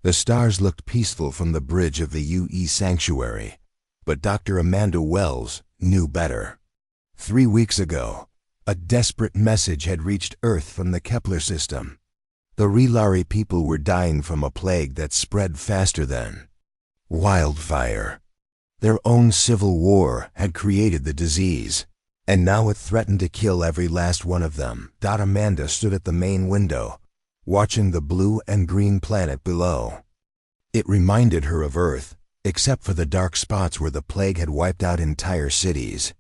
The stars looked peaceful from the bridge of the UE sanctuary, but Dr. Amanda Wells knew better. 3 weeks ago, a desperate message had reached Earth from the Kepler system. The Relari people were dying from a plague that spread faster than wildfire. Their own civil war had created the disease, and now it threatened to kill every last one of them. Amanda stood at the main window, watching the blue and green planet below. It reminded her of Earth, except for the dark spots where the plague had wiped out entire cities.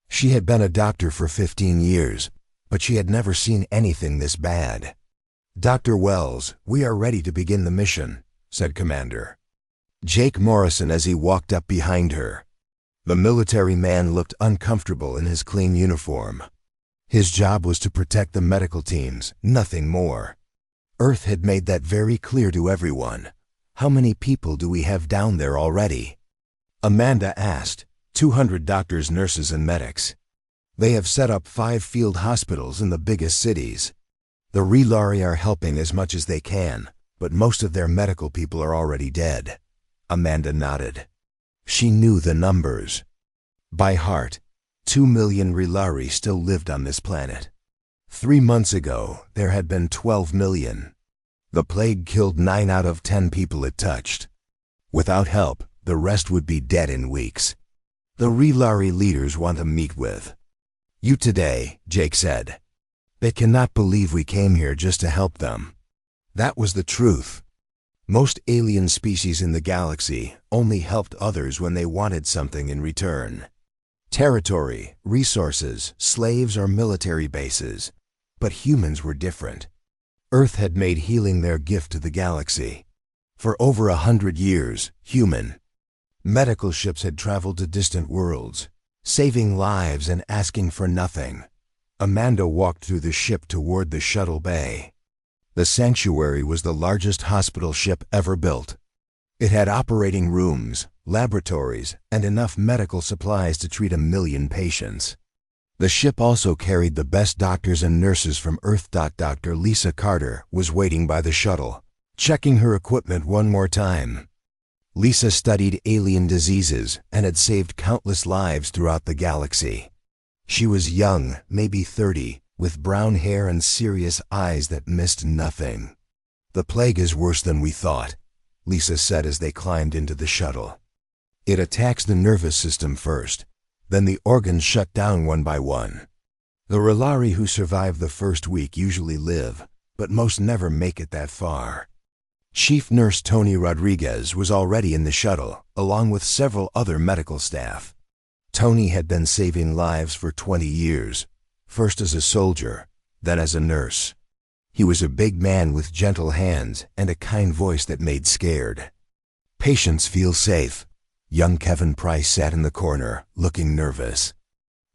She had been a doctor for 15 years, but she had never seen anything this bad. "Dr. Wells, we are ready to begin the mission," said Commander Jake Morrison as he walked up behind her. The military man looked uncomfortable in his clean uniform. His job was to protect the medical teams, nothing more. Earth had made that very clear to everyone. "How many people do we have down there already?" Amanda asked. 200 doctors, nurses, and medics. They have set up 5 field hospitals in the biggest cities. The Relari are helping as much as they can, but most of their medical people are already dead. Amanda nodded. She knew the numbers. By heart, 2 million Relari still lived on this planet. 3 months ago, there had been 12 million. The plague killed 9 out of 10 people it touched. Without help, the rest would be dead in weeks. The Relari leaders want to meet with you today, Jake said. They cannot believe we came here just to help them. That was the truth. Most alien species in the galaxy only helped others when they wanted something in return. Territory, resources, slaves, or military bases. But humans were different. Earth had made healing their gift to the galaxy. For over 100 years, human medical ships had traveled to distant worlds, saving lives and asking for nothing. Amanda walked through the ship toward the shuttle bay. The sanctuary was the largest hospital ship ever built. It had operating rooms, laboratories, and enough medical supplies to treat 1 million patients. The ship also carried the best doctors and nurses from Earth. Dr. Lisa Carter was waiting by the shuttle, checking her equipment one more time. Lisa studied alien diseases and had saved countless lives throughout the galaxy. She was young, maybe 30, with brown hair and serious eyes that missed nothing. "The plague is worse than we thought," Lisa said as they climbed into the shuttle. "It attacks the nervous system first, then the organs shut down one by one. The Relari who survive the first week usually live, but most never make it that far." Chief Nurse Tony Rodriguez was already in the shuttle, along with several other medical staff. Tony had been saving lives for 20 years, first as a soldier, then as a nurse. He was a big man with gentle hands and a kind voice that made scared. "Patients feel safe." Young Kevin Price sat in the corner, looking nervous.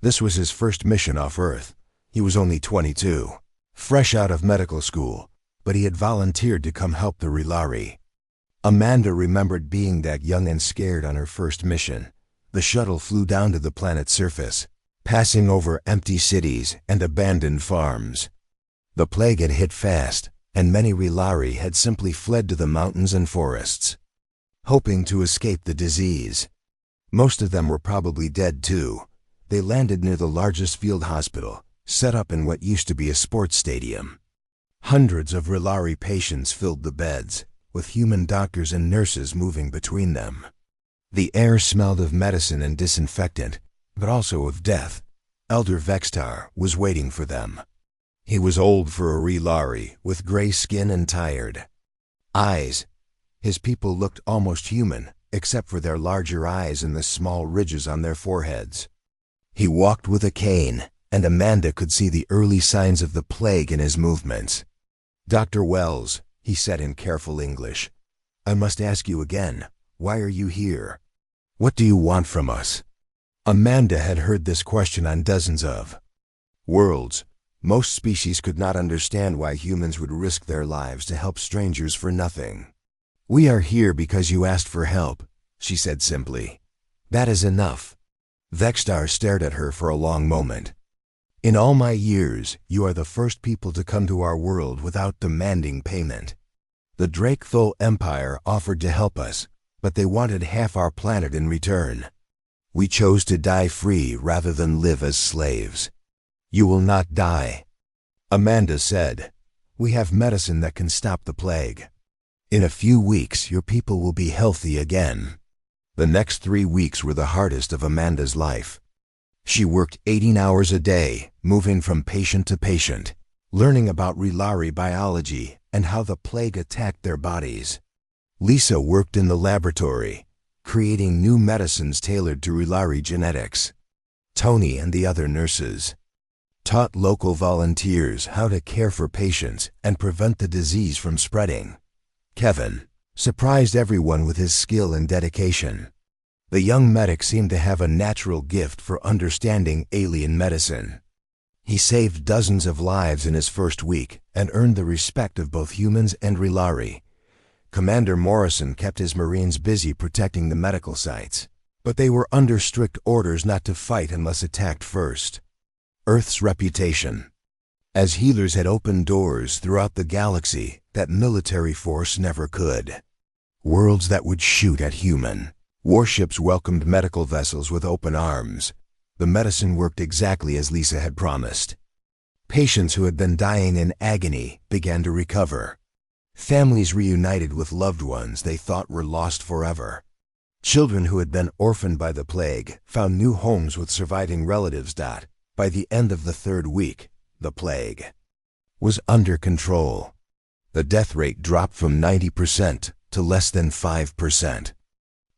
This was his first mission off Earth. He was only 22, fresh out of medical school, but he had volunteered to come help the Relari. Amanda remembered being that young and scared on her first mission. The shuttle flew down to the planet's surface, passing over empty cities and abandoned farms. The plague had hit fast, and many Relari had simply fled to the mountains and forests, hoping to escape the disease. Most of them were probably dead too. They landed near the largest field hospital, set up in what used to be a sports stadium. Hundreds of Relari patients filled the beds, with human doctors and nurses moving between them. The air smelled of medicine and disinfectant, but also of death. Elder Vextar was waiting for them. He was old for a Relari, with gray skin and tired eyes. His people looked almost human, except for their larger eyes and the small ridges on their foreheads. He walked with a cane, and Amanda could see the early signs of the plague in his movements. "Dr. Wells," he said in careful English, "I must ask you again, why are you here? What do you want from us?" Amanda had heard this question on dozens of worlds. Most species could not understand why humans would risk their lives to help strangers for nothing. "We are here because you asked for help," she said simply. "That is enough." Vextar stared at her for a long moment. "In all my years, you are the first people to come to our world without demanding payment." The Drake Thul Empire offered to help us, but they wanted half our planet in return. We chose to die free rather than live as slaves. You will not die. Amanda said, we have medicine that can stop the plague. In a few weeks, your people will be healthy again. The next 3 weeks were the hardest of Amanda's life. She worked 18 hours a day, moving from patient to patient, learning about Rilari biology and how the plague attacked their bodies. Lisa worked in the laboratory, creating new medicines tailored to Rilari genetics. Tony and the other nurses taught local volunteers how to care for patients and prevent the disease from spreading. Kevin surprised everyone with his skill and dedication. The young medic seemed to have a natural gift for understanding alien medicine. He saved dozens of lives in his first week and earned the respect of both humans and Rilari. Commander Morrison kept his Marines busy protecting the medical sites, but they were under strict orders not to fight unless attacked first. Earth's reputation. As healers had opened doors throughout the galaxy that military force never could. Worlds that would shoot at human. Warships welcomed medical vessels with open arms. The medicine worked exactly as Lisa had promised. Patients who had been dying in agony began to recover. Families reunited with loved ones they thought were lost forever. Children who had been orphaned by the plague found new homes with surviving relatives. By the end of the 3rd week, the plague was under control. The death rate dropped from 90% to less than 5%.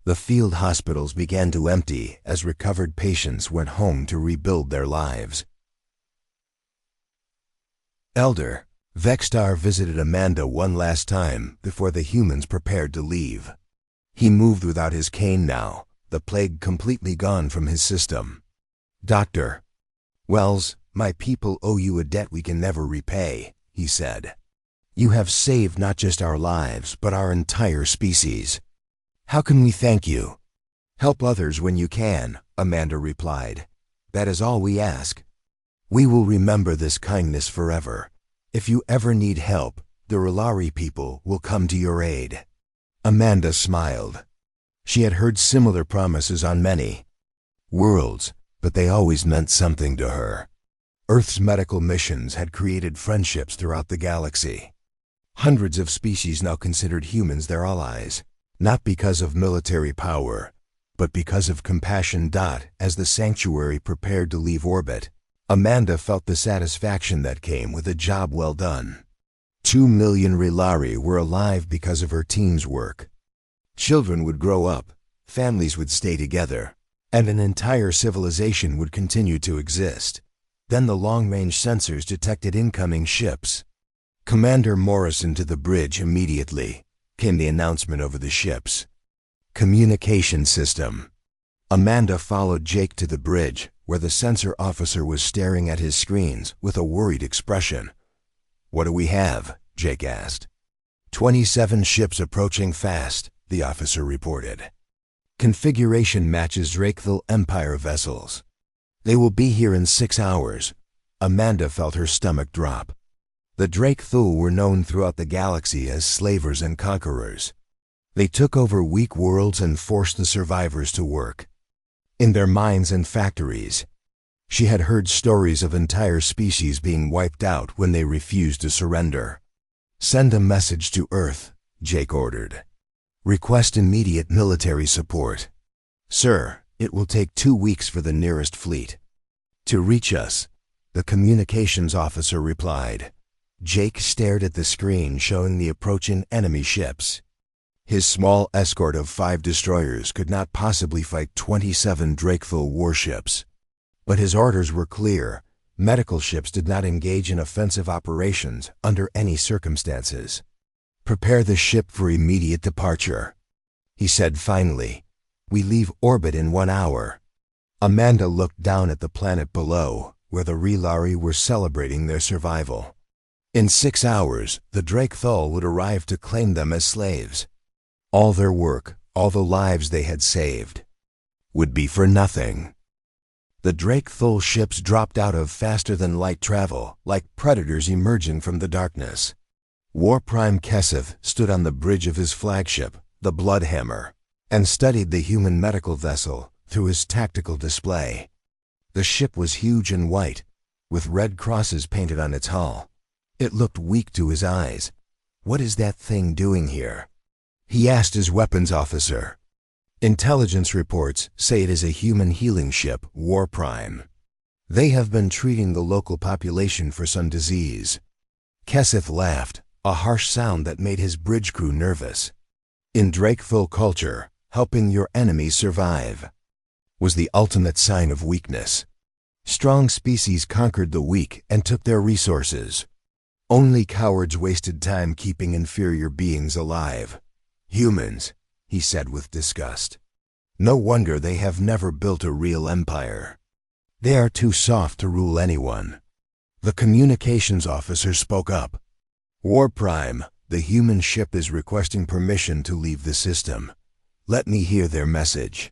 The field hospitals began to empty as recovered patients went home to rebuild their lives. Elder Vextar visited Amanda one last time before the humans prepared to leave. He moved without his cane now, the plague completely gone from his system. Dr. Wells, my people owe you a debt we can never repay, he said. You have saved not just our lives, but our entire species. How can we thank you? Help others when you can, Amanda replied. That is all we ask. We will remember this kindness forever. If you ever need help, the Rilari people will come to your aid. Amanda smiled. She had heard similar promises on many worlds, but they always meant something to her. Earth's medical missions had created friendships throughout the galaxy. Hundreds of species now considered humans their allies, not because of military power, but because of compassion. As the sanctuary prepared to leave orbit, Amanda felt the satisfaction that came with a job well done. 2 million Rilari were alive because of her team's work. Children would grow up, families would stay together, and an entire civilization would continue to exist. Then the long-range sensors detected incoming ships. Commander Morrison to the bridge immediately, came the announcement over the ships. Communication system. Amanda followed Jake to the bridge, where the sensor officer was staring at his screens with a worried expression. What do we have? Jake asked. 27 ships approaching fast, the officer reported. Configuration matches Drakethul Empire vessels. They will be here in 6 hours. Amanda felt her stomach drop. The Drakethul were known throughout the galaxy as slavers and conquerors. They took over weak worlds and forced the survivors to work in their mines and factories. She had heard stories of entire species being wiped out when they refused to surrender. Send a message to Earth, Jake ordered. Request immediate military support. Sir, it will take 2 weeks for the nearest fleet to reach us, the communications officer replied. Jake stared at the screen showing the approaching enemy ships. His small escort of 5 destroyers could not possibly fight 27 Drakethul warships. But his orders were clear. Medical ships did not engage in offensive operations under any circumstances. Prepare the ship for immediate departure, he said finally. We leave orbit in 1 hour. Amanda looked down at the planet below, where the Rilari were celebrating their survival. In 6 hours, the Drakethul would arrive to claim them as slaves. All their work, all the lives they had saved, would be for nothing. The Drakethul ships dropped out of faster-than-light travel, like predators emerging from the darkness. War Prime Keseth stood on the bridge of his flagship, the Bloodhammer, and studied the human medical vessel through his tactical display. The ship was huge and white, with red crosses painted on its hull. It looked weak to his eyes. "What is that thing doing here?" he asked his weapons officer. "Intelligence reports say it is a human healing ship, War Prime. They have been treating the local population for some disease." Keseth laughed, a harsh sound that made his bridge crew nervous. In Drakethul culture, helping your enemies survive was the ultimate sign of weakness. Strong species conquered the weak and took their resources. Only cowards wasted time keeping inferior beings alive. "Humans," he said with disgust. "No wonder they have never built a real empire. They are too soft to rule anyone." The communications officer spoke up. "War Prime, the human ship is requesting permission to leave the system. Let me hear their message."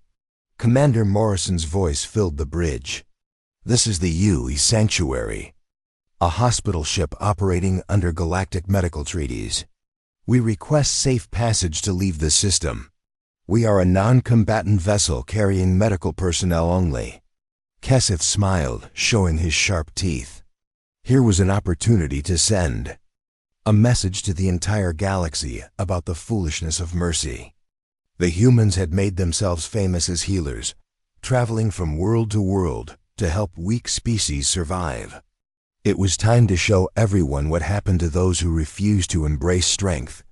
Commander Morrison's voice filled the bridge. "This is the HFY Sanctuary, a hospital ship operating under galactic medical treaties. We request safe passage to leave the system. We are a non-combatant vessel carrying medical personnel only." Keseth smiled, showing his sharp teeth. Here was an opportunity to send a message to the entire galaxy about the foolishness of mercy. The humans had made themselves famous as healers, traveling from world to world to help weak species survive. It was time to show everyone what happened to those who refused to embrace strength.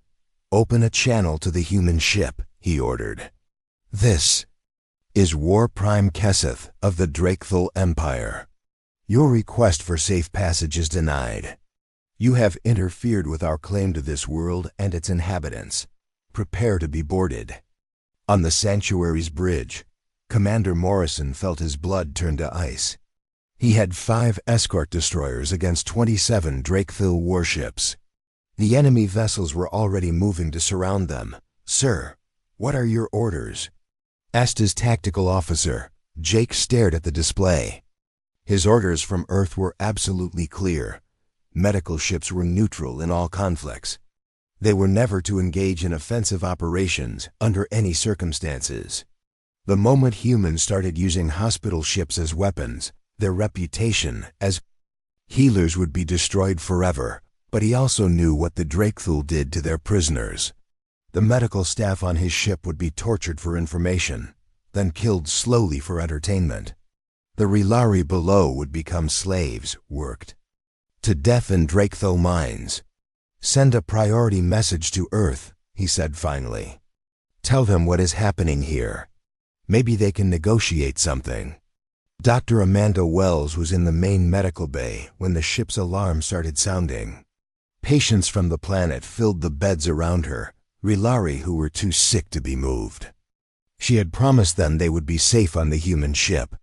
"Open a channel to the human ship," he ordered. "This is War Prime Keseth of the Drakethul Empire. Your request for safe passage is denied. You have interfered with our claim to this world and its inhabitants. Prepare to be boarded." On the sanctuary's bridge, Commander Morrison felt his blood turn to ice. He had 5 escort destroyers against 27 Drakethul warships. The enemy vessels were already moving to surround them. "Sir, what are your orders?" asked his tactical officer. Jake stared at the display. His orders from Earth were absolutely clear. Medical ships were neutral in all conflicts. They were never to engage in offensive operations under any circumstances. The moment humans started using hospital ships as weapons, their reputation as healers would be destroyed forever. But he also knew what the Drakethul did to their prisoners. The medical staff on his ship would be tortured for information, then killed slowly for entertainment. The Relari below would become slaves, worked to death in Drakethul mines. "Send a priority message to Earth," he said finally. "Tell them what is happening here. Maybe they can negotiate something." Dr. Amanda Wells was in the main medical bay when the ship's alarm started sounding. Patients from the planet filled the beds around her, Relari who were too sick to be moved. She had promised them they would be safe on the human ship.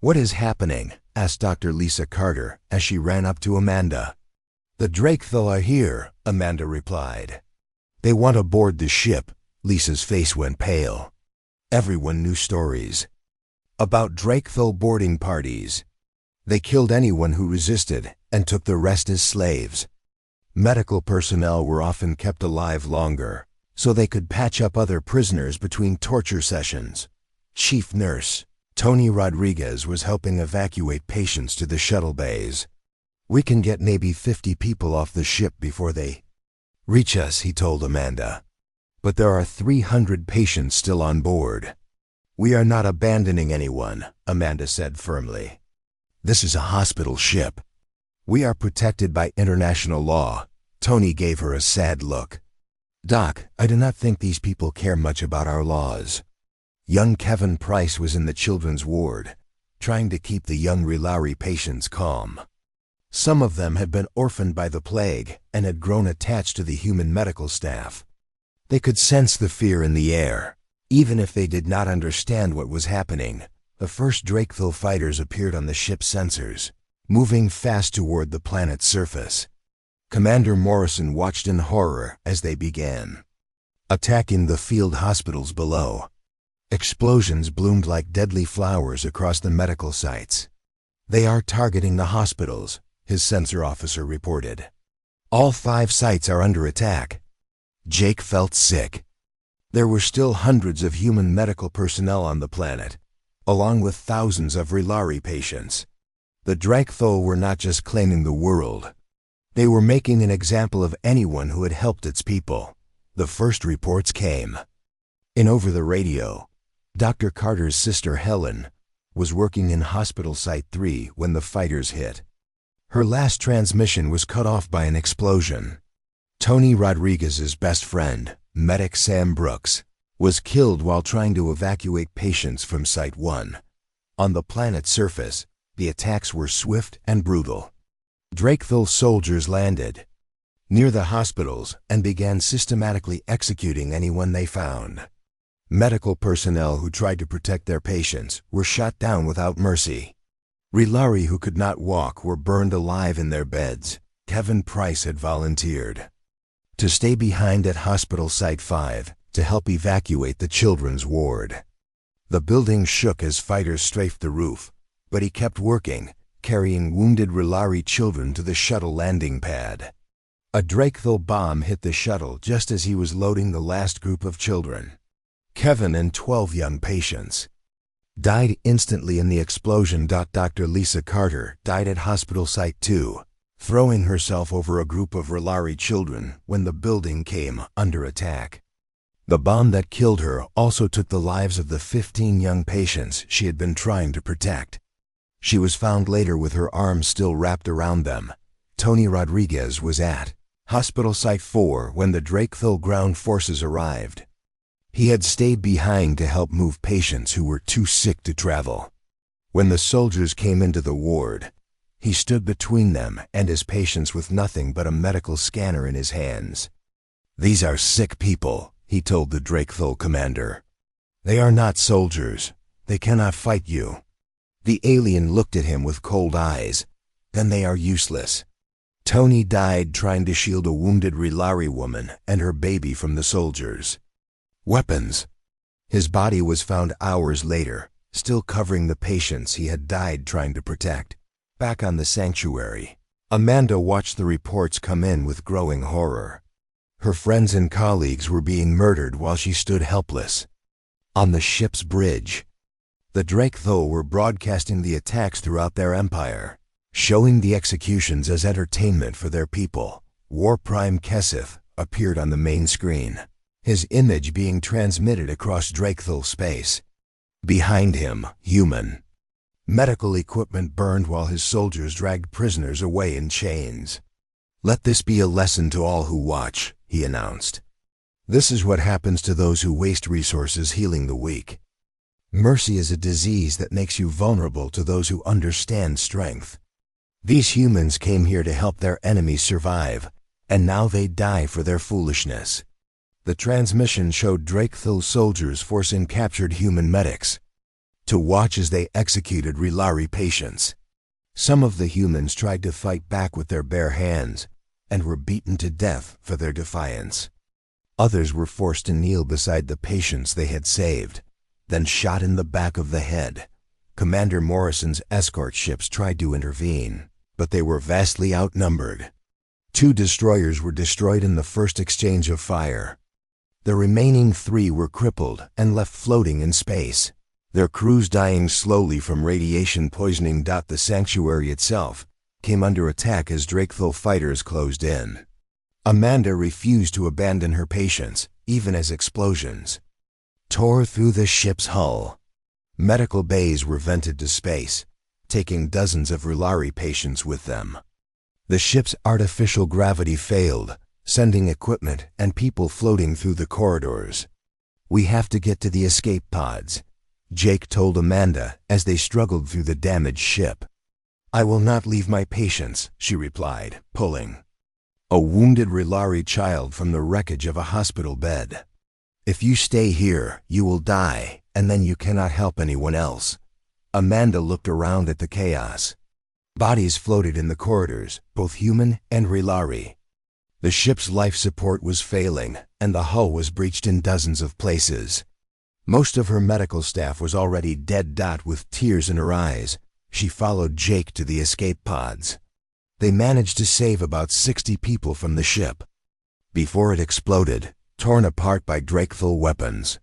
"What is happening?" asked Dr. Lisa Carter as she ran up to Amanda. "The Drakethul are here," Amanda replied. "They want to board the ship." Lisa's face went pale. Everyone knew stories about Drakethul boarding parties. They killed anyone who resisted and took the rest as slaves. Medical personnel were often kept alive longer, so they could patch up other prisoners between torture sessions. Chief Nurse Tony Rodriguez was helping evacuate patients to the shuttle bays. "We can get maybe 50 people off the ship before they reach us," he told Amanda. "But there are 300 patients still on board." "We are not abandoning anyone," Amanda said firmly. "This is a hospital ship. We are protected by international law." Tony gave her a sad look. "Doc, I do not think these people care much about our laws." Young Kevin Price was in the children's ward, trying to keep the young Relari patients calm. Some of them had been orphaned by the plague and had grown attached to the human medical staff. They could sense the fear in the air. Even if they did not understand what was happening, the first Drakethul fighters appeared on the ship's sensors, moving fast toward the planet's surface. Commander Morrison watched in horror as they began attacking the field hospitals below. Explosions bloomed like deadly flowers across the medical sites. "They are targeting the hospitals," his sensor officer reported. All 5 sites are under attack. Jake felt sick. There were still hundreds of human medical personnel on the planet, along with thousands of Rilari patients. The Drakthol were not just claiming the world. They were making an example of anyone who had helped its people. The first reports came. In over the radio, Dr. Carter's sister Helen was working in Hospital Site 3 when the fighters hit. Her last transmission was cut off by an explosion. Tony Rodriguez's best friend, medic Sam Brooks, was killed while trying to evacuate patients from Site 1. On the planet's surface, the attacks were swift and brutal. Drakthol soldiers landed near the hospitals and began systematically executing anyone they found. Medical personnel who tried to protect their patients were shot down without mercy. Rilari who could not walk were burned alive in their beds. Kevin Price had volunteered to stay behind at Hospital Site 5 to help evacuate the children's ward. The building shook as fighters strafed the roof, but he kept working, carrying wounded Rilari children to the shuttle landing pad. A Drakthol bomb hit the shuttle just as he was loading the last group of children. Kevin and 12 young patients died instantly in the explosion. Dr. Lisa Carter died at Hospital Site 2, throwing herself over a group of Rilari children when the building came under attack. The bomb that killed her also took the lives of the 15 young patients she had been trying to protect. She was found later with her arms still wrapped around them. Tony Rodriguez was at Hospital Site 4 when the Drakthol ground forces arrived. He had stayed behind to help move patients who were too sick to travel. When the soldiers came into the ward, he stood between them and his patients with nothing but a medical scanner in his hands. "These are sick people," he told the Drakthol commander. "They are not soldiers. They cannot fight you." The alien looked at him with cold eyes. "Then they are useless." Tony died trying to shield a wounded Rilari woman and her baby from the soldiers. Weapons. His body was found hours later, still covering the patients he had died trying to protect. Back on the sanctuary, Amanda watched the reports come in with growing horror. Her friends and colleagues were being murdered while she stood helpless. On the ship's bridge, the Drakthol were broadcasting the attacks throughout their empire, showing the executions as entertainment for their people. War Prime Kesith appeared on the main screen, his image being transmitted across Drakthol space. Behind him, human. Medical equipment burned while his soldiers dragged prisoners away in chains. "Let this be a lesson to all who watch," he announced. "This is what happens to those who waste resources healing the weak. Mercy is a disease that makes you vulnerable to those who understand strength. These humans came here to help their enemies survive, and now they die for their foolishness." The transmission showed Drakthol soldiers forcing captured human medics to watch as they executed Rilari patients. Some of the humans tried to fight back with their bare hands and were beaten to death for their defiance. Others were forced to kneel beside the patients they had saved, then shot in the back of the head. Commander Morrison's escort ships tried to intervene, but they were vastly outnumbered. 2 destroyers were destroyed in the first exchange of fire. The remaining 3 were crippled and left floating in space, their crews dying slowly from radiation poisoning. The sanctuary itself came under attack as Drakthol fighters closed in. Amanda refused to abandon her patients, even as explosions tore through the ship's hull. Medical bays were vented to space, taking dozens of Rilari patients with them. The ship's artificial gravity failed, sending equipment and people floating through the corridors. "We have to get to the escape pods," Jake told Amanda as they struggled through the damaged ship. "I will not leave my patients," she replied, pulling a wounded Rilari child from the wreckage of a hospital bed. "If you stay here, you will die, and then you cannot help anyone else." Amanda looked around at the chaos. Bodies floated in the corridors, both human and Rilari. The ship's life support was failing, and the hull was breached in dozens of places. Most of her medical staff was already dead. With tears in her eyes, she followed Jake to the escape pods. They managed to save about 60 people from the ship before it exploded, torn apart by Drakethul weapons.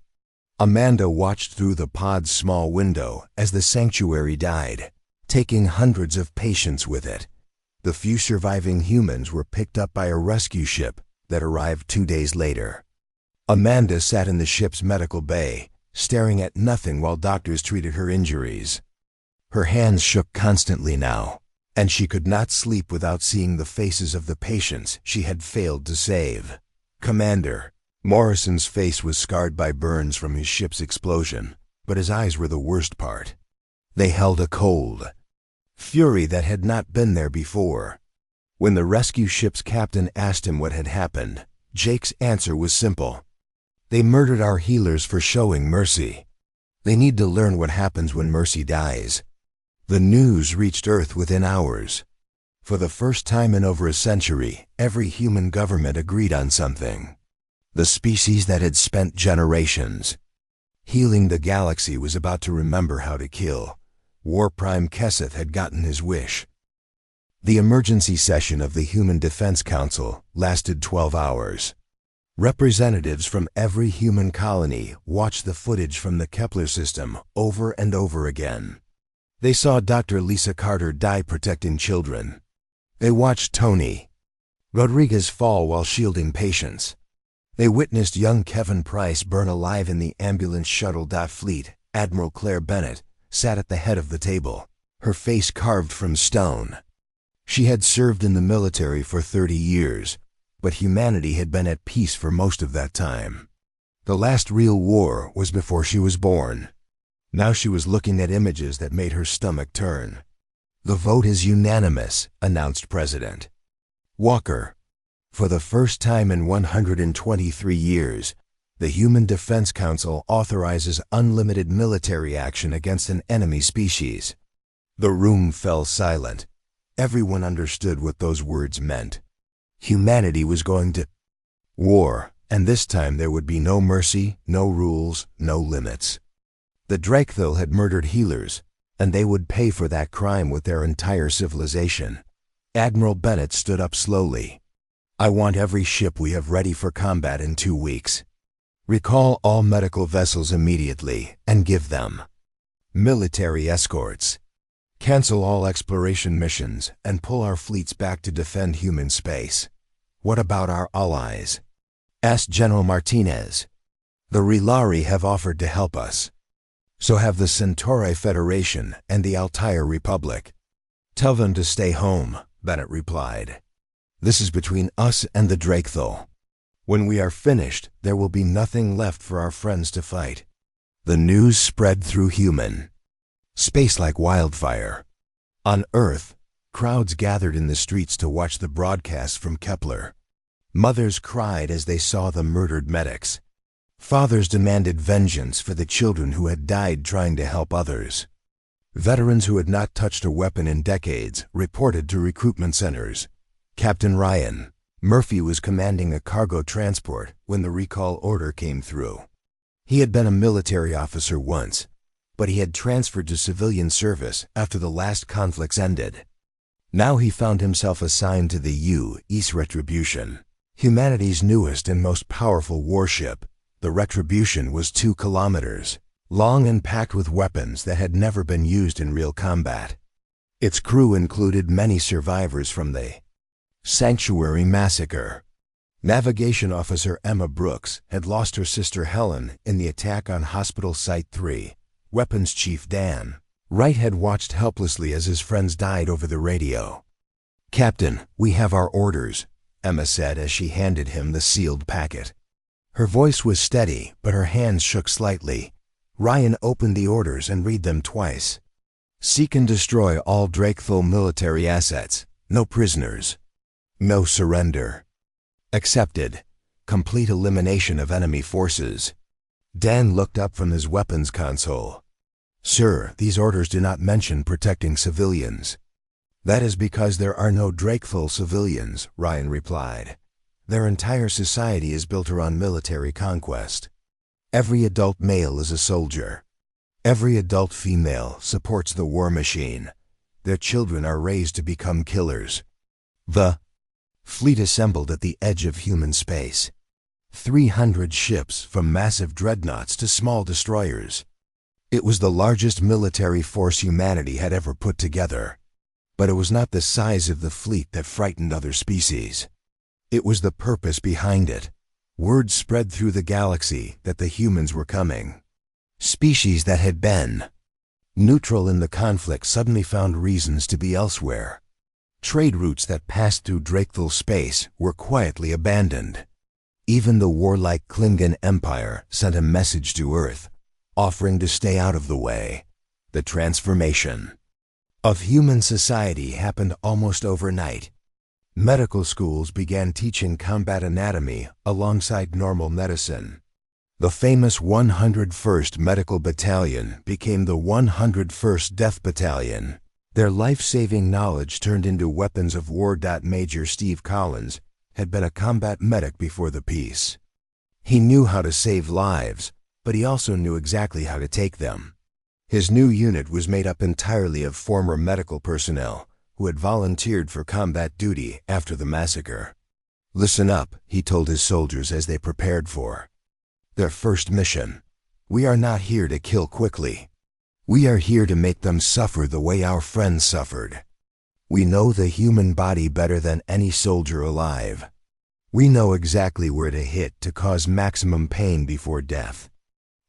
Amanda watched through the pod's small window as the sanctuary died, taking hundreds of patients with it. The few surviving humans were picked up by a rescue ship that arrived 2 days later. Amanda sat in the ship's medical bay, staring at nothing while doctors treated her injuries. Her hands shook constantly now, and she could not sleep without seeing the faces of the patients she had failed to save. Commander Morrison's face was scarred by burns from his ship's explosion, but his eyes were the worst part. They held a cold fury that had not been there before. When the rescue ship's captain asked him what had happened, Jake's answer was simple. They murdered our healers for showing mercy. They need to learn what happens when mercy dies. The news reached Earth within hours. For the first time in over a century, every human government agreed on something. The species that had spent generations healing the galaxy was about to remember how to kill. War Prime Keseth had gotten his wish. The emergency session of the Human Defense Council lasted 12 hours. Representatives from every human colony watched the footage from the Kepler system over and over again. They saw Dr. Lisa Carter die protecting children. They watched Tony Rodriguez fall while shielding patients. They witnessed young Kevin Price burn alive in the ambulance shuttle. Fleet Admiral Claire Bennett sat at the head of the table, her face carved from stone. She had served in the military for 30 years, but humanity had been at peace for most of that time. The last real war was before she was born. Now she was looking at images that made her stomach turn. "The vote is unanimous," announced President Walker. For the first time in 123 years, the Human Defense Council authorizes unlimited military action against an enemy species. The room fell silent. Everyone understood what those words meant. Humanity was going to war, and this time there would be no mercy, no rules, no limits. The Drakethul had murdered healers, and they would pay for that crime with their entire civilization. Admiral Bennett stood up slowly. "I want every ship we have ready for combat in 2 weeks. Recall all medical vessels immediately and give them military escorts. Cancel all exploration missions and pull our fleets back to defend human space." "What about our allies?" asked General Martinez. "The Relari have offered to help us. So have the Centauri Federation and the Altair Republic." "Tell them to stay home," Bennett replied. "This is between us and the Drakethul. When we are finished, there will be nothing left for our friends to fight." The news spread through human space like wildfire. On Earth, crowds gathered in the streets to watch the broadcast from Kepler. Mothers cried as they saw the murdered medics. Fathers demanded vengeance for the children who had died trying to help others. Veterans who had not touched a weapon in decades reported to recruitment centers. Captain Ryan Murphy was commanding a cargo transport when the recall order came through. He had been a military officer once, but he had transferred to civilian service after the last conflicts ended. Now he found himself assigned to the U.S. Retribution, humanity's newest and most powerful warship. The Retribution was 2 kilometers long and packed with weapons that had never been used in real combat. Its crew included many survivors from the Sanctuary Massacre. Navigation Officer Emma Brooks had lost her sister Helen in the attack on Hospital Site 3. Weapons Chief Dan Wright had watched helplessly as his friends died over the radio. "Captain, we have our orders," Emma said as she handed him the sealed packet. Her voice was steady, but her hands shook slightly. Ryan opened the orders and read them twice. "Seek and destroy all Drakethul military assets. No prisoners. No surrender. Accepted. Complete elimination of enemy forces." Dan looked up from his weapons console. "Sir, these orders do not mention protecting civilians." "That is because there are no Drakethul civilians," Ryan replied. "Their entire society is built around military conquest. Every adult male is a soldier. Every adult female supports the war machine. Their children are raised to become killers. The fleet assembled at the edge of human space. 300 ships, from massive dreadnoughts to small destroyers. It was the largest military force humanity had ever put together. But it was not the size of the fleet that frightened other species. It was the purpose behind it. Word spread through the galaxy that the humans were coming. Species that had been neutral in the conflict suddenly found reasons to be elsewhere. Trade routes that passed through Drakethul space were quietly abandoned. Even the warlike Klingon Empire sent a message to Earth, offering to stay out of the way. The transformation of human society happened almost overnight. Medical schools began teaching combat anatomy alongside normal medicine. The famous 101st Medical Battalion became the 101st Death Battalion. Their life-saving knowledge turned into weapons of war. Major Steve Collins had been a combat medic before the peace. He knew how to save lives, but he also knew exactly how to take them. His new unit was made up entirely of former medical personnel who had volunteered for combat duty after the massacre. "Listen up," he told his soldiers as they prepared for their first mission. "We are not here to kill quickly. We are here to make them suffer the way our friends suffered. We know the human body better than any soldier alive. We know exactly where to hit to cause maximum pain before death."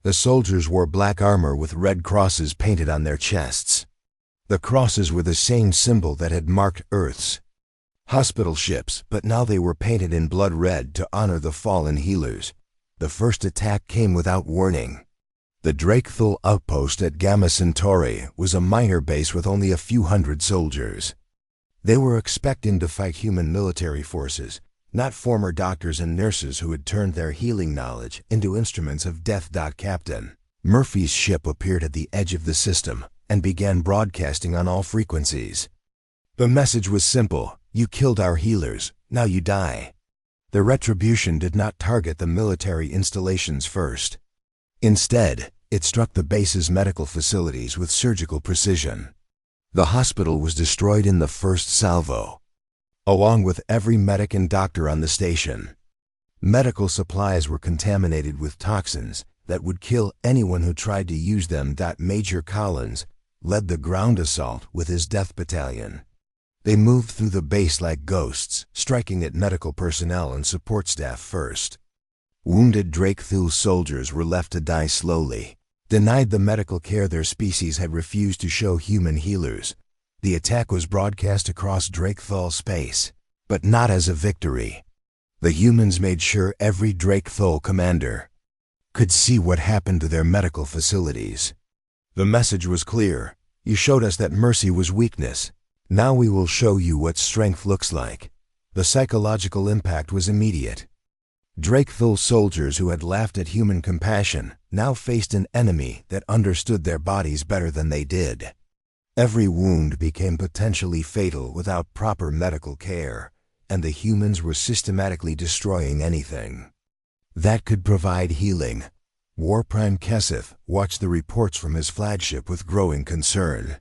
The soldiers wore black armor with red crosses painted on their chests. The crosses were the same symbol that had marked Earth's hospital ships, but now they were painted in blood red to honor the fallen healers. The first attack came without warning. The Drakethul outpost at Gamma Centauri was a minor base with only a few hundred soldiers. They were expecting to fight human military forces, not former doctors and nurses who had turned their healing knowledge into instruments of death. Captain Murphy's ship appeared at the edge of the system and began broadcasting on all frequencies. The message was simple: "You killed our healers, now you die." The retribution did not target the military installations first. Instead, it struck the base's medical facilities with surgical precision. The hospital was destroyed in the first salvo, along with every medic and doctor on the station. Medical supplies were contaminated with toxins that would kill anyone who tried to use them. Major Collins led the ground assault with his death battalion. They moved through the base like ghosts, striking at medical personnel and support staff first. Wounded Drakethul soldiers were left to die slowly, denied the medical care their species had refused to show human healers. The attack was broadcast across Drakethul space, but not as a victory. The humans made sure every Drakethul commander could see what happened to their medical facilities. The message was clear: "You showed us that mercy was weakness. Now we will show you what strength looks like." The psychological impact was immediate. Drakethul soldiers who had laughed at human compassion now faced an enemy that understood their bodies better than they did. Every wound became potentially fatal without proper medical care, and the humans were systematically destroying anything that could provide healing. War Prime Keseth watched the reports from his flagship with growing concern.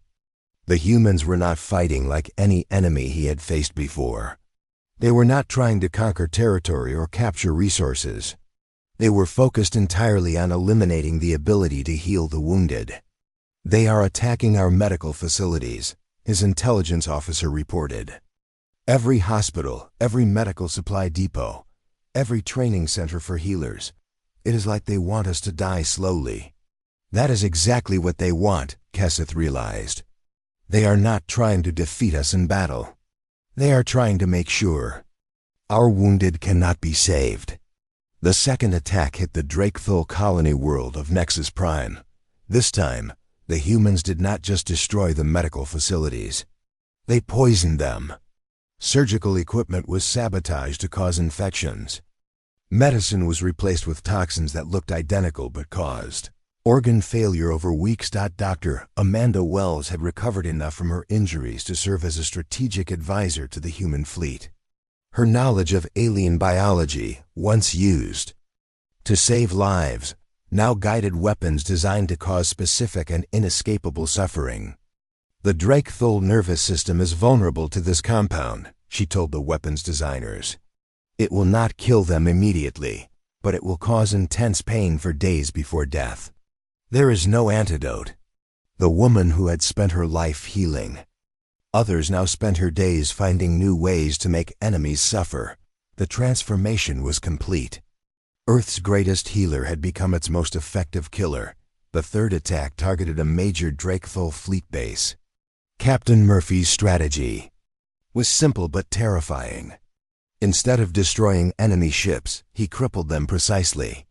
The humans were not fighting like any enemy he had faced before. They were not trying to conquer territory or capture resources. They were focused entirely on eliminating the ability to heal the wounded. "They are attacking our medical facilities," his intelligence officer reported. "Every hospital, every medical supply depot, every training center for healers. It is like they want us to die slowly." That is exactly what they want, Keseth realized. They are not trying to defeat us in battle. They are trying to make sure our wounded cannot be saved. The second attack hit the Drakethul colony world of Nexus Prime. This time, the humans did not just destroy the medical facilities. They poisoned them. Surgical equipment was sabotaged to cause infections. Medicine was replaced with toxins that looked identical but caused organ failure over weeks. Dr. Amanda Wells had recovered enough from her injuries to serve as a strategic advisor to the human fleet. Her knowledge of alien biology, once used to save lives, now guided weapons designed to cause specific and inescapable suffering. "The Drakethul nervous system is vulnerable to this compound," she told the weapons designers. It will not kill them immediately, but it will cause intense pain for days before death. There is no antidote. The woman who had spent her life healing. Others now spent her days finding new ways to make enemies suffer. The transformation was complete. Earth's greatest healer had become its most effective killer. The third attack targeted a major Drakethul fleet base. Captain Murphy's strategy was simple but terrifying. Instead of destroying enemy ships, he crippled them precisely.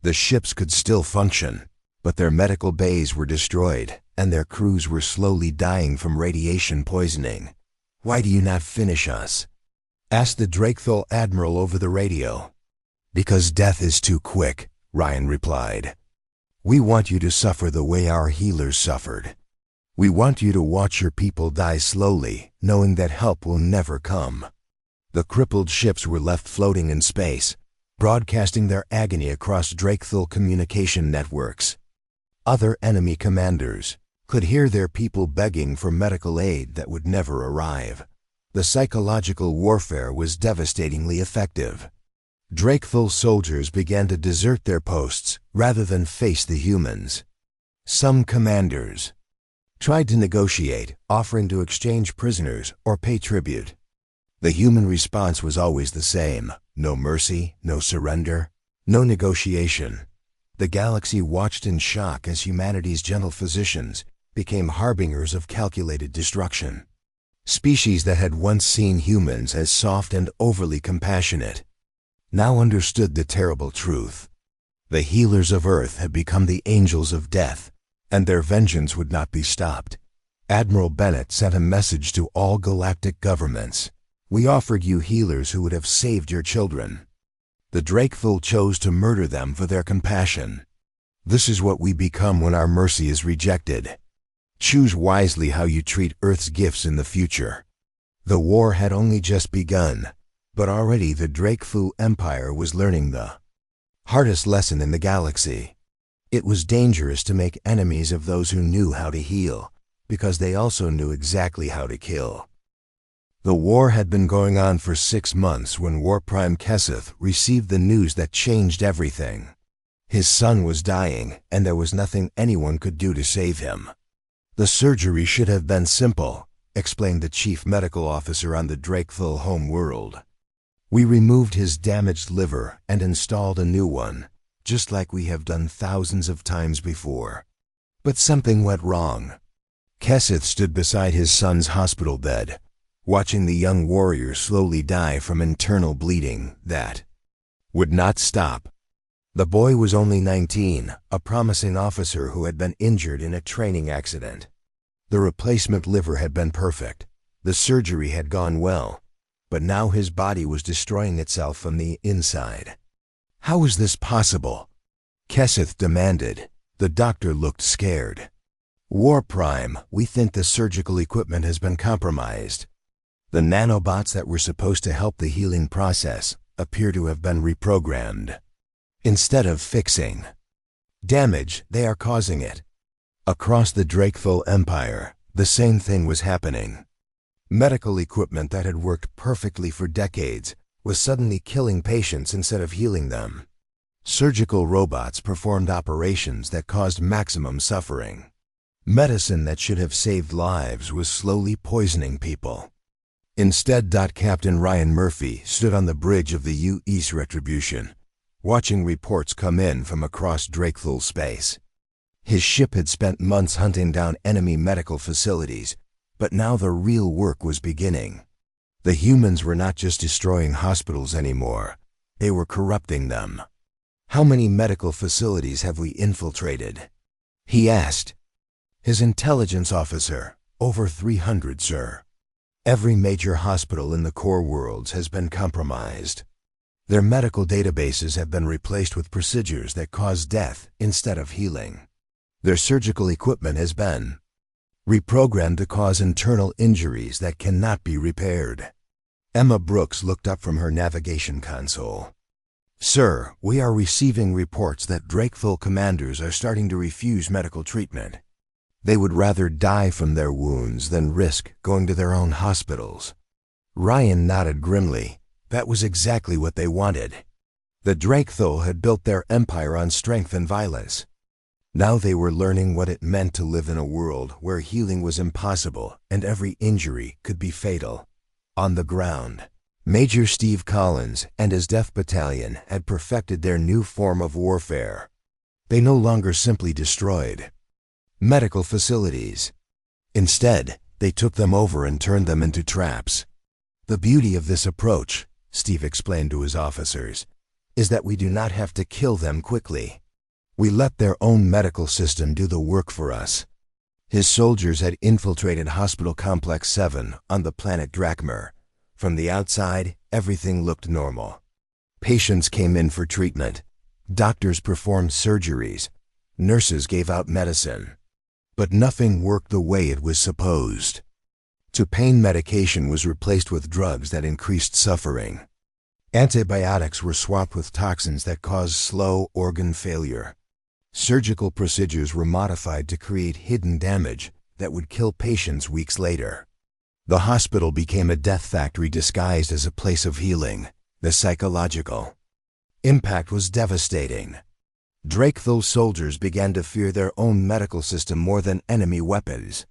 The ships could still function, but their medical bays were destroyed, and their crews were slowly dying from radiation poisoning. "Why do you not finish us?" asked the Drakethul admiral over the radio. "Because death is too quick," Ryan replied. "We want you to suffer the way our healers suffered. We want you to watch your people die slowly, knowing that help will never come." The crippled ships were left floating in space, broadcasting their agony across Drakethul communication networks. Other enemy commanders could hear their people begging for medical aid that would never arrive. The psychological warfare was devastatingly effective. Drakethul soldiers began to desert their posts rather than face the humans. Some commanders tried to negotiate, offering to exchange prisoners or pay tribute. The human response was always the same: no mercy, no surrender, no negotiation. The galaxy watched in shock as humanity's gentle physicians became harbingers of calculated destruction. Species that had once seen humans as soft and overly compassionate now understood the terrible truth. The healers of Earth had become the angels of death, and their vengeance would not be stopped. Admiral Bennett sent a message to all galactic governments. "We offered you healers who would have saved your children. The Drakethul chose to murder them for their compassion. This is what we become when our mercy is rejected. Choose wisely how you treat Earth's gifts in the future." The war had only just begun, but already the Drakethul Empire was learning the hardest lesson in the galaxy. It was dangerous to make enemies of those who knew how to heal, because they also knew exactly how to kill. The war had been going on for 6 months when War Prime Keseth received the news that changed everything. His son was dying, and there was nothing anyone could do to save him. "The surgery should have been simple," explained the chief medical officer on the Drakethul home world. "We removed his damaged liver and installed a new one, just like we have done thousands of times before. But something went wrong." Keseth stood beside his son's hospital bed, watching the young warrior slowly die from internal bleeding that would not stop. The boy was only 19, a promising officer who had been injured in a training accident. The replacement liver had been perfect. The surgery had gone well, but now his body was destroying itself from the inside. "How is this possible?" Keseth demanded. The doctor looked scared. "War Prime, we think the surgical equipment has been compromised. The nanobots that were supposed to help the healing process appear to have been reprogrammed. Instead of fixing damage, they are causing it." Across the Drakethul Empire, the same thing was happening. Medical equipment that had worked perfectly for decades was suddenly killing patients instead of healing them. Surgical robots performed operations that caused maximum suffering. Medicine that should have saved lives was slowly poisoning people. Instead, Captain Ryan Murphy stood on the bridge of the U.E.'s Retribution, watching reports come in from across Drakethul space. His ship had spent months hunting down enemy medical facilities, but now the real work was beginning. The humans were not just destroying hospitals anymore, they were corrupting them. "How many medical facilities have we infiltrated?" he asked. His intelligence officer: "Over 300, sir. Every major hospital in the core worlds has been compromised. Their medical databases have been replaced with procedures that cause death instead of healing. Their surgical equipment has been reprogrammed to cause internal injuries that cannot be repaired." Emma Brooks looked up from her navigation console. "Sir, we are receiving reports that Drakethul commanders are starting to refuse medical treatment. They would rather die from their wounds than risk going to their own hospitals." Ryan nodded grimly. That was exactly what they wanted. The Drakethul had built their empire on strength and violence. Now they were learning what it meant to live in a world where healing was impossible and every injury could be fatal. On the ground, Major Steve Collins and his Death Battalion had perfected their new form of warfare. They no longer simply destroyed medical facilities. Instead, they took them over and turned them into traps. The beauty of this approach, Steve explained to his officers, is that we do not have to kill them quickly. We let their own medical system do the work for us. His soldiers had infiltrated Hospital Complex 7 on the planet Drakmer. From the outside, everything looked normal. Patients came in for treatment. Doctors performed surgeries. Nurses gave out medicine. But nothing worked the way it was supposed. Pain medication was replaced with drugs that increased suffering. Antibiotics were swapped with toxins that caused slow organ failure. Surgical procedures were modified to create hidden damage that would kill patients weeks later. The hospital became a death factory disguised as a place of healing. The psychological impact was devastating. Drakethul soldiers began to fear their own medical system more than enemy weapons.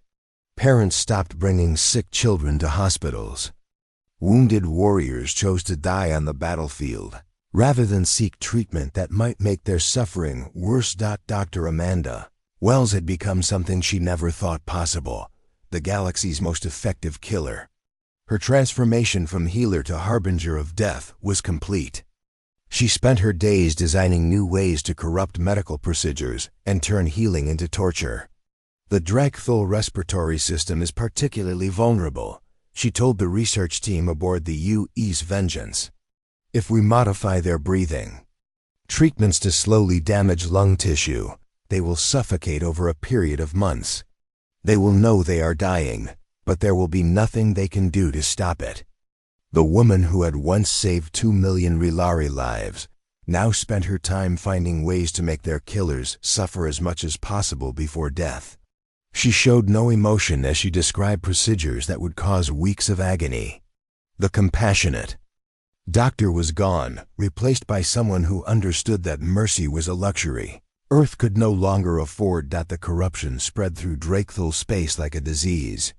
Parents stopped bringing sick children to hospitals. Wounded warriors chose to die on the battlefield rather than seek treatment that might make their suffering worse. Dr. Amanda Wells had become something she never thought possible, the galaxy's most effective killer. Her transformation from healer to harbinger of death was complete. She spent her days designing new ways to corrupt medical procedures and turn healing into torture. The Drakethul respiratory system is particularly vulnerable, she told the research team aboard the UE's Vengeance. If we modify their breathing treatments to slowly damage lung tissue, they will suffocate over a period of months. They will know they are dying, but there will be nothing they can do to stop it. The woman who had once saved 2 million Rilari lives now spent her time finding ways to make their killers suffer as much as possible before death. She showed no emotion as she described procedures that would cause weeks of agony. The compassionate doctor was gone, replaced by someone who understood that mercy was a luxury Earth could no longer afford. The corruption spread through Drakethul space like a disease.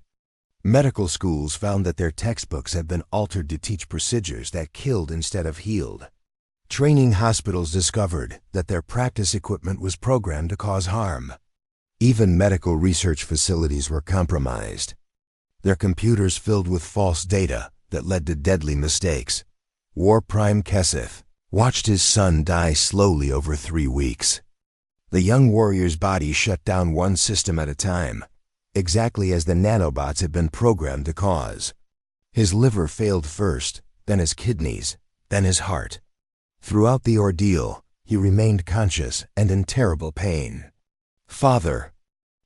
Medical schools found that their textbooks had been altered to teach procedures that killed instead of healed. Training hospitals discovered that their practice equipment was programmed to cause harm. Even medical research facilities were compromised. Their computers filled with false data that led to deadly mistakes. War Prime Keseth watched his son die slowly over 3 weeks. The young warrior's body shut down one system at a time, exactly as the nanobots had been programmed to cause. His liver failed first, then his kidneys, then his heart. Throughout the ordeal, he remained conscious and in terrible pain. "Father,"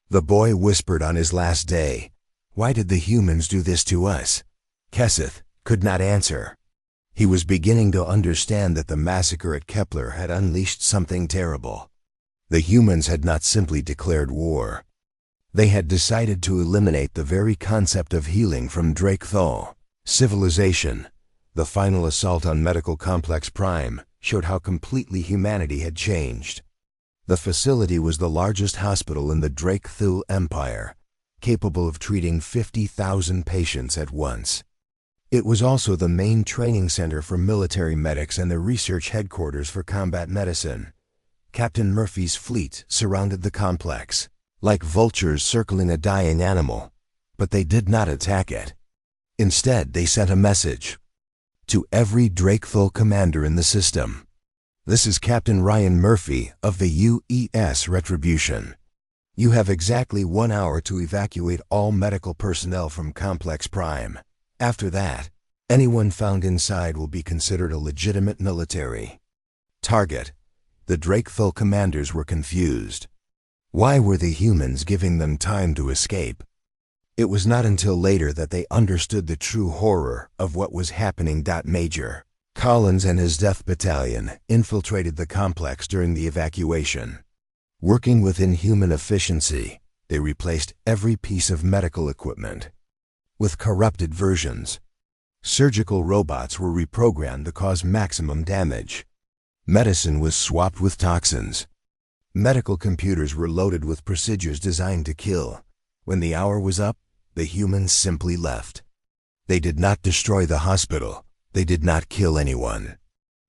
the boy whispered on his last day, "why did the humans do this to us?" Keseth could not answer. He was beginning to understand that the massacre at Kepler had unleashed something terrible. The humans had not simply declared war. They had decided to eliminate the very concept of healing from Drakethul. Civilization, the final assault on Medical Complex Prime, showed how completely humanity had changed. The facility was the largest hospital in the Drakethul Empire, capable of treating 50,000 patients at once. It was also the main training center for military medics and the research headquarters for combat medicine. Captain Murphy's fleet surrounded the complex, like vultures circling a dying animal, but they did not attack it. Instead, they sent a message to every Drakethul commander in the system. "This is Captain Ryan Murphy of the UES Retribution. You have exactly 1 hour to evacuate all medical personnel from Complex Prime. After that, anyone found inside will be considered a legitimate military target." The Drakethul commanders were confused. Why were the humans giving them time to escape? It was not until later that they understood the true horror of what was happening. Major Collins and his Death Battalion infiltrated the complex during the evacuation. Working with inhuman efficiency, they replaced every piece of medical equipment with corrupted versions. Surgical robots were reprogrammed to cause maximum damage. Medicine was swapped with toxins. Medical computers were loaded with procedures designed to kill. When the hour was up, the humans simply left. They did not destroy the hospital. They did not kill anyone.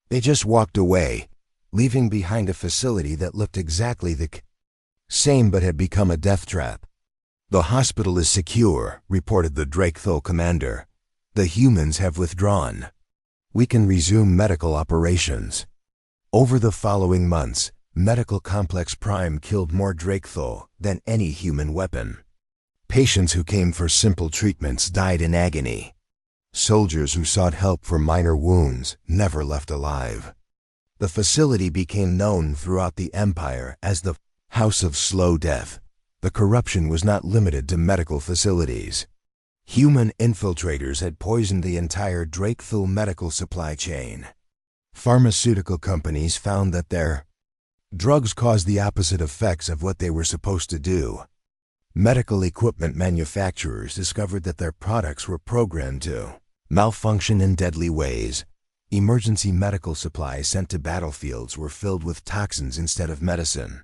They just walked away, leaving behind a facility that looked exactly the same but had become a death trap. "The hospital is secure," reported the Drakethul commander. "The humans have withdrawn. We can resume medical operations." Over the following months, Medical Complex Prime killed more Drakethul than any human weapon. Patients who came for simple treatments died in agony. Soldiers who sought help for minor wounds never left alive. The facility became known throughout the Empire as the House of Slow Death. The corruption was not limited to medical facilities. Human infiltrators had poisoned the entire Drakethul medical supply chain. Pharmaceutical companies found that their drugs caused the opposite effects of what they were supposed to do. Medical equipment manufacturers discovered that their products were programmed to malfunction in deadly ways. Emergency medical supplies sent to battlefields were filled with toxins instead of medicine.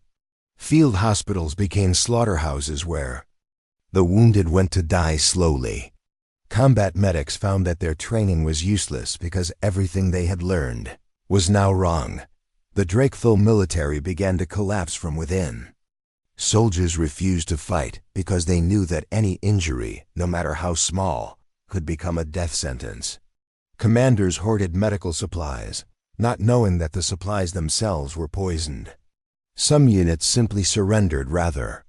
Field hospitals became slaughterhouses where the wounded went to die slowly. Combat medics found that their training was useless because everything they had learned was now wrong. The Drakethul military began to collapse from within. Soldiers refused to fight because they knew that any injury, no matter how small, could become a death sentence. Commanders hoarded medical supplies, not knowing that the supplies themselves were poisoned. Some units simply surrendered rather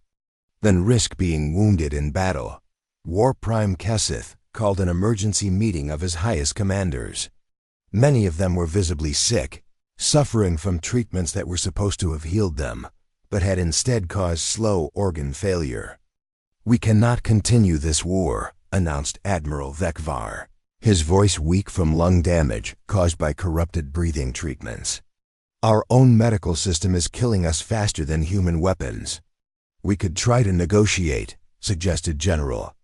than risk being wounded in battle. War Prime Kesith called an emergency meeting of his highest commanders. Many of them were visibly sick, suffering from treatments that were supposed to have healed them, but had instead caused slow organ failure. "We cannot continue this war," announced Admiral Vekvar, his voice weak from lung damage caused by corrupted breathing treatments. "Our own medical system is killing us faster than human weapons." "We could try to negotiate," suggested General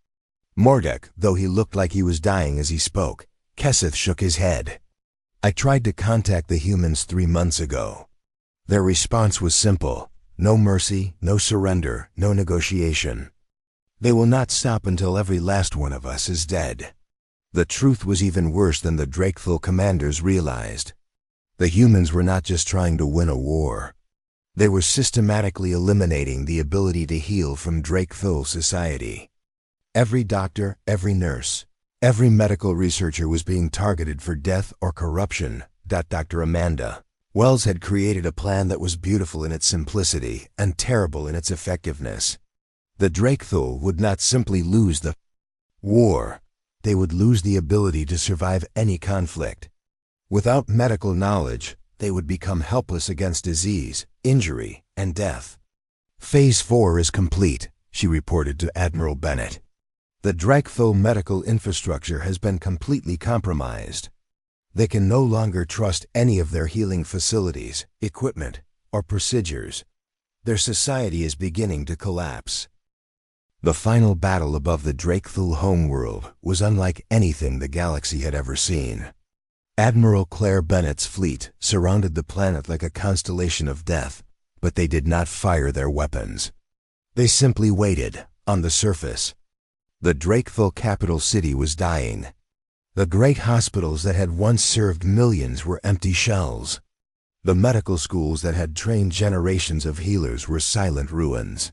Mordek, though he looked like he was dying as he spoke. Kesith shook his head. "I tried to contact the humans 3 months ago. Their response was simple: no mercy, no surrender, no negotiation. They will not stop until every last one of us is dead." The truth was even worse than the Drakethul commanders realized. The humans were not just trying to win a war. They were systematically eliminating the ability to heal from Drakethul society. Every doctor, every nurse, every medical researcher was being targeted for death or corruption. Dr. Amanda Wells had created a plan that was beautiful in its simplicity and terrible in its effectiveness. The Drakethul would not simply lose the war, they would lose the ability to survive any conflict. Without medical knowledge, they would become helpless against disease, injury, and death. "Phase 4 is complete," she reported to Admiral Bennett. "The Drakethul medical infrastructure has been completely compromised. They can no longer trust any of their healing facilities, equipment, or procedures. Their society is beginning to collapse." The final battle above the Drakethul homeworld was unlike anything the galaxy had ever seen. Admiral Claire Bennett's fleet surrounded the planet like a constellation of death, but they did not fire their weapons. They simply waited, on the surface. The Drakethul capital city was dying. The great hospitals that had once served millions were empty shells. The medical schools that had trained generations of healers were silent ruins.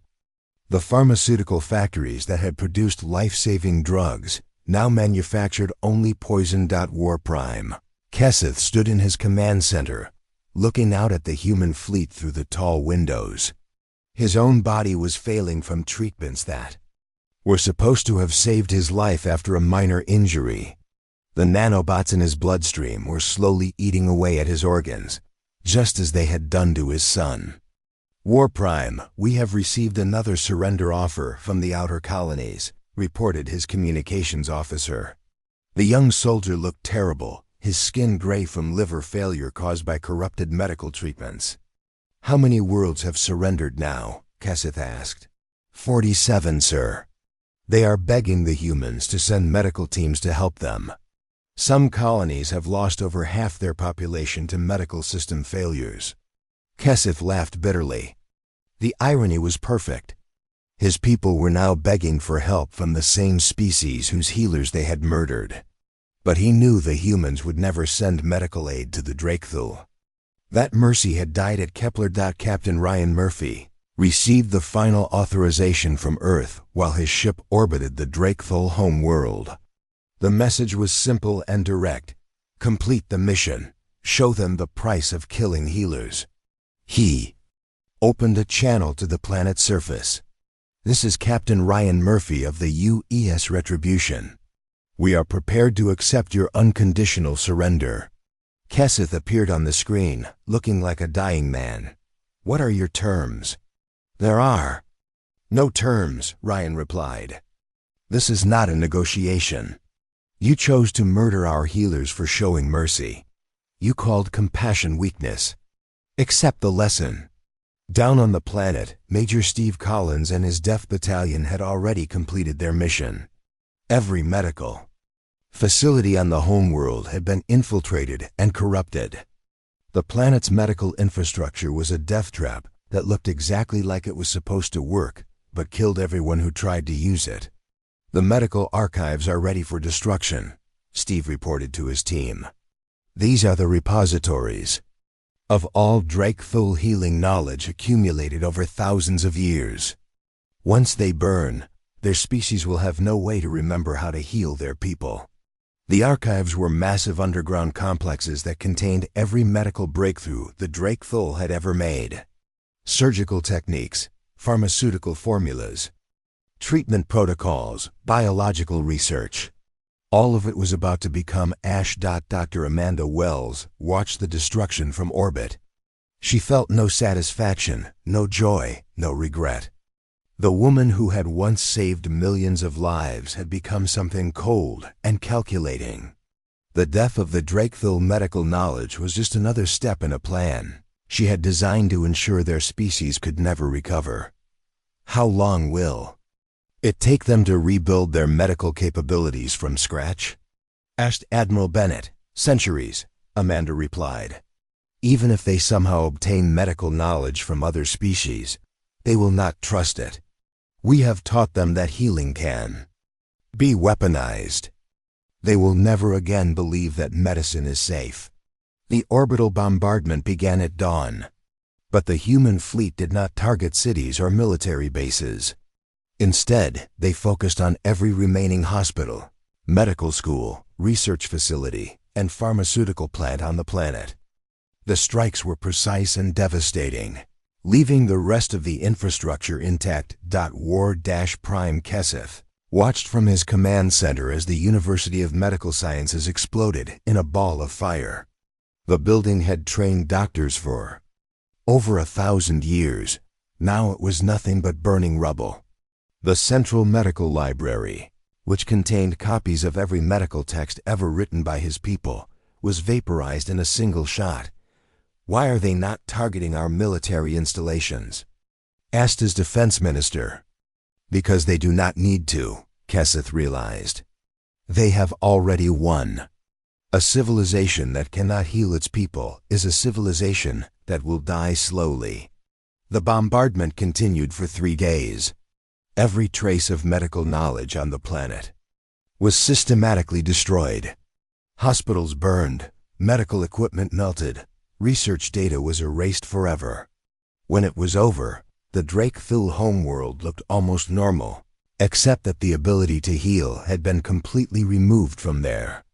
The pharmaceutical factories that had produced life-saving drugs now manufactured only poison. War Prime Kesith stood in his command center, looking out at the human fleet through the tall windows. His own body was failing from treatments that were supposed to have saved his life after a minor injury. The nanobots in his bloodstream were slowly eating away at his organs, just as they had done to his son. "War Prime, we have received another surrender offer from the outer colonies," reported his communications officer. The young soldier looked terrible, his skin gray from liver failure caused by corrupted medical treatments. "How many worlds have surrendered now?" Kesith asked. 47, sir. They are begging the humans to send medical teams to help them. Some colonies have lost over half their population to medical system failures. Keseth laughed bitterly. The irony was perfect. His people were now begging for help from the same species whose healers they had murdered. But he knew the humans would never send medical aid to the Drakethul. That mercy had died at Kepler. Captain Ryan Murphy received the final authorization from Earth while his ship orbited the Drakethul home world. The message was simple and direct. Complete the mission. Show them the price of killing healers. He opened a channel to the planet's surface. This is Captain Ryan Murphy of the UES Retribution. We are prepared to accept your unconditional surrender. Keseth appeared on the screen, looking like a dying man. What are your terms? There are no terms, Ryan replied. This is not a negotiation. You chose to murder our healers for showing mercy. You called compassion weakness. Accept the lesson. Down on the planet, Major Steve Collins and his Death Battalion had already completed their mission. Every medical facility on the homeworld had been infiltrated and corrupted. The planet's medical infrastructure was a death trap that looked exactly like it was supposed to work, but killed everyone who tried to use it. The medical archives are ready for destruction, Steve reported to his team. These are the repositories of all Drakethul healing knowledge accumulated over thousands of years. Once they burn, their species will have no way to remember how to heal their people. The archives were massive underground complexes that contained every medical breakthrough the Drakethul had ever made. Surgical techniques, pharmaceutical formulas, treatment protocols, biological research. All of it was about to become ash. Dr. Amanda Wells watched the destruction from orbit. She felt no satisfaction, no joy, no regret. The woman who had once saved millions of lives had become something cold and calculating. The death of the Drakethul medical knowledge was just another step in a plan she had designed to ensure their species could never recover. How long will it take them to rebuild their medical capabilities from scratch? Asked Admiral Bennett. Centuries, Amanda replied. Even if they somehow obtain medical knowledge from other species, they will not trust it. We have taught them that healing can be weaponized. They will never again believe that medicine is safe. The orbital bombardment began at dawn, but the human fleet did not target cities or military bases. Instead, they focused on every remaining hospital, medical school, research facility, and pharmaceutical plant on the planet. The strikes were precise and devastating, leaving the rest of the infrastructure intact. War-Prime Keseth watched from his command center as the University of Medical Sciences exploded in a ball of fire. The building had trained doctors for over 1,000 years. Now it was nothing but burning rubble. The Central Medical Library, which contained copies of every medical text ever written by his people, was vaporized in a single shot. Why are they not targeting our military installations? Asked his defense minister. Because they do not need to, Keseth realized. They have already won. A civilization that cannot heal its people is a civilization that will die slowly. The bombardment continued for 3 days. Every trace of medical knowledge on the planet was systematically destroyed. Hospitals burned, medical equipment melted, research data was erased forever. When it was over, the Drakethul homeworld looked almost normal, except that the ability to heal had been completely removed from there.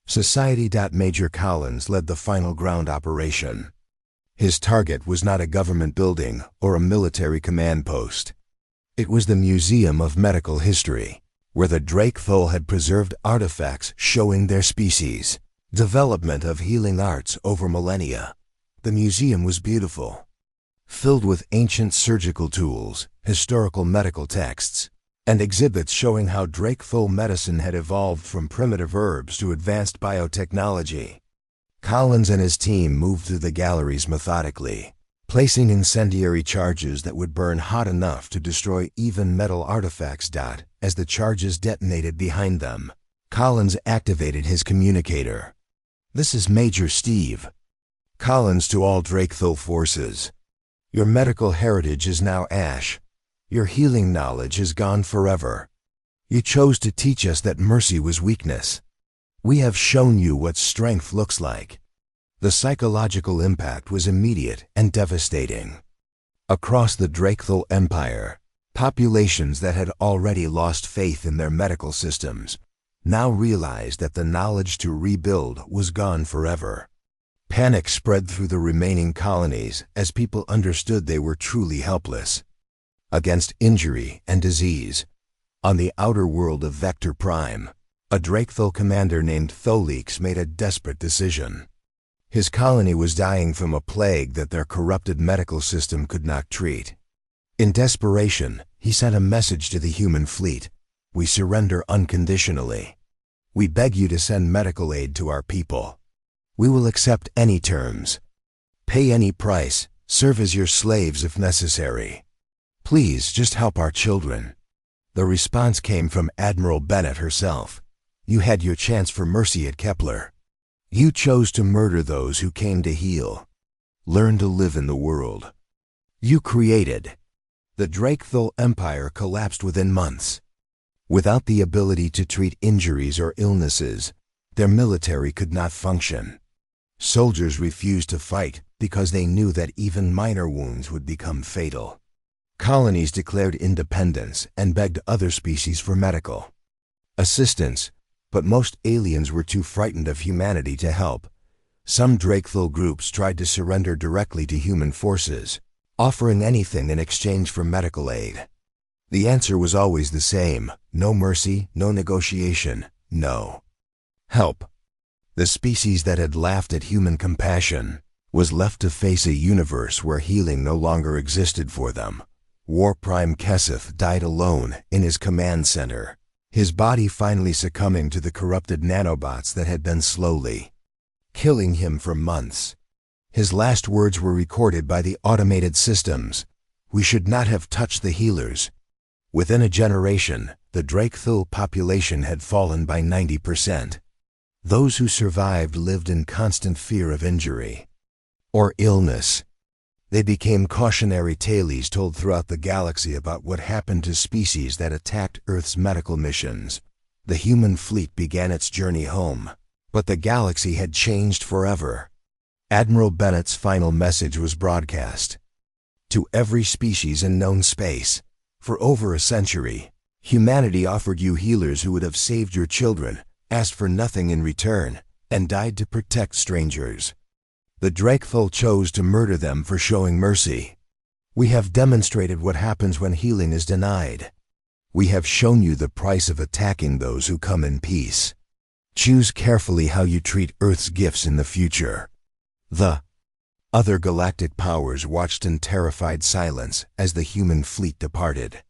Society. Major Collins led the final ground operation. His target was not a government building or a military command post. It was the Museum of Medical History, where the Drakethul had preserved artifacts showing their species' development of healing arts over millennia. The museum was beautiful, filled with ancient surgical tools, historical medical texts, and exhibits showing how Drakethul medicine had evolved from primitive herbs to advanced biotechnology. Collins and his team moved through the galleries methodically, placing incendiary charges that would burn hot enough to destroy even metal artifacts. As the charges detonated behind them, Collins activated his communicator. "This is Major Steve. Collins to all Drakethul forces. Your medical heritage is now ash. Your healing knowledge is gone forever. You chose to teach us that mercy was weakness. We have shown you what strength looks like." The psychological impact was immediate and devastating. Across the Drakethul Empire, populations that had already lost faith in their medical systems now realized that the knowledge to rebuild was gone forever. Panic spread through the remaining colonies as people understood they were truly helpless against injury and disease. On the outer world of Vector Prime, a Drakethul commander named Tholix made a desperate decision. His colony was dying from a plague that their corrupted medical system could not treat. In desperation, he sent a message to the human fleet: "We surrender unconditionally. We beg you to send medical aid to our people. We will accept any terms. Pay any price, serve as your slaves if necessary. Please just help our children." The response came from Admiral Bennett herself. "You had your chance for mercy at Kepler. You chose to murder those who came to heal. Learn to live in the world you created." The Drakethul Empire collapsed within months. Without the ability to treat injuries or illnesses, their military could not function. Soldiers refused to fight because they knew that even minor wounds would become fatal. Colonies declared independence and begged other species for medical assistance, but most aliens were too frightened of humanity to help. Some Drakethul groups tried to surrender directly to human forces, offering anything in exchange for medical aid. The answer was always the same: no mercy, no negotiation, no help. The species that had laughed at human compassion was left to face a universe where healing no longer existed for them. War Prime Keseth died alone in his command center, his body finally succumbing to the corrupted nanobots that had been slowly killing him for months. His last words were recorded by the automated systems: "We should not have touched the healers." Within a generation, the Drakethul population had fallen by 90%. Those who survived lived in constant fear of injury or illness. They became cautionary tales told throughout the galaxy about what happened to species that attacked Earth's medical missions. The human fleet began its journey home, but the galaxy had changed forever. Admiral Bennett's final message was broadcast to every species in known space. For over a century, humanity offered you healers who would have saved your children, asked for nothing in return, and died to protect strangers. The Drakethul chose to murder them for showing mercy. We have demonstrated what happens when healing is denied. We have shown you the price of attacking those who come in peace. Choose carefully how you treat Earth's gifts in the future. The other galactic powers watched in terrified silence as the human fleet departed.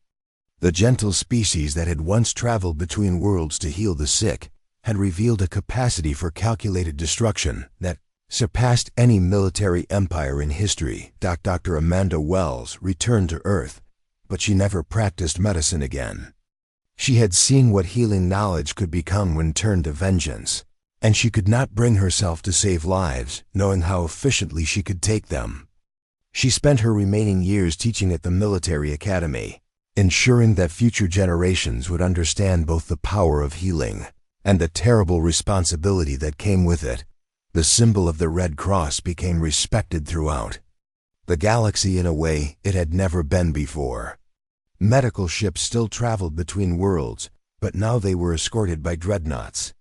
The gentle species that had once traveled between worlds to heal the sick had revealed a capacity for calculated destruction that surpassed any military empire in history. Dr. Amanda Wells returned to Earth, but she never practiced medicine again. She had seen what healing knowledge could become when turned to vengeance, and she could not bring herself to save lives, knowing how efficiently she could take them. She spent her remaining years teaching at the military academy, ensuring that future generations would understand both the power of healing and the terrible responsibility that came with it. The symbol of the Red Cross became respected throughout the galaxy in a way it had never been before. Medical ships still traveled between worlds, but now they were escorted by dreadnoughts.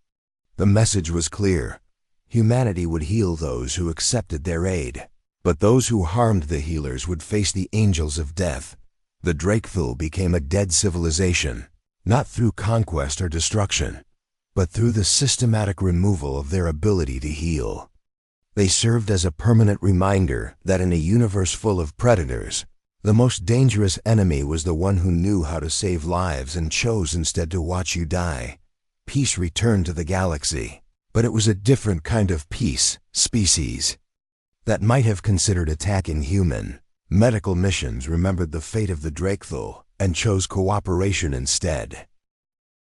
The message was clear: humanity would heal those who accepted their aid, but those who harmed the healers would face the angels of death. The Drakethul became a dead civilization, not through conquest or destruction, but through the systematic removal of their ability to heal. They served as a permanent reminder that in a universe full of predators, the most dangerous enemy was the one who knew how to save lives and chose instead to watch you die. Peace returned to the galaxy, but it was a different kind of peace. Species that might have considered attacking human medical missions remembered the fate of the Drakethul and chose cooperation instead.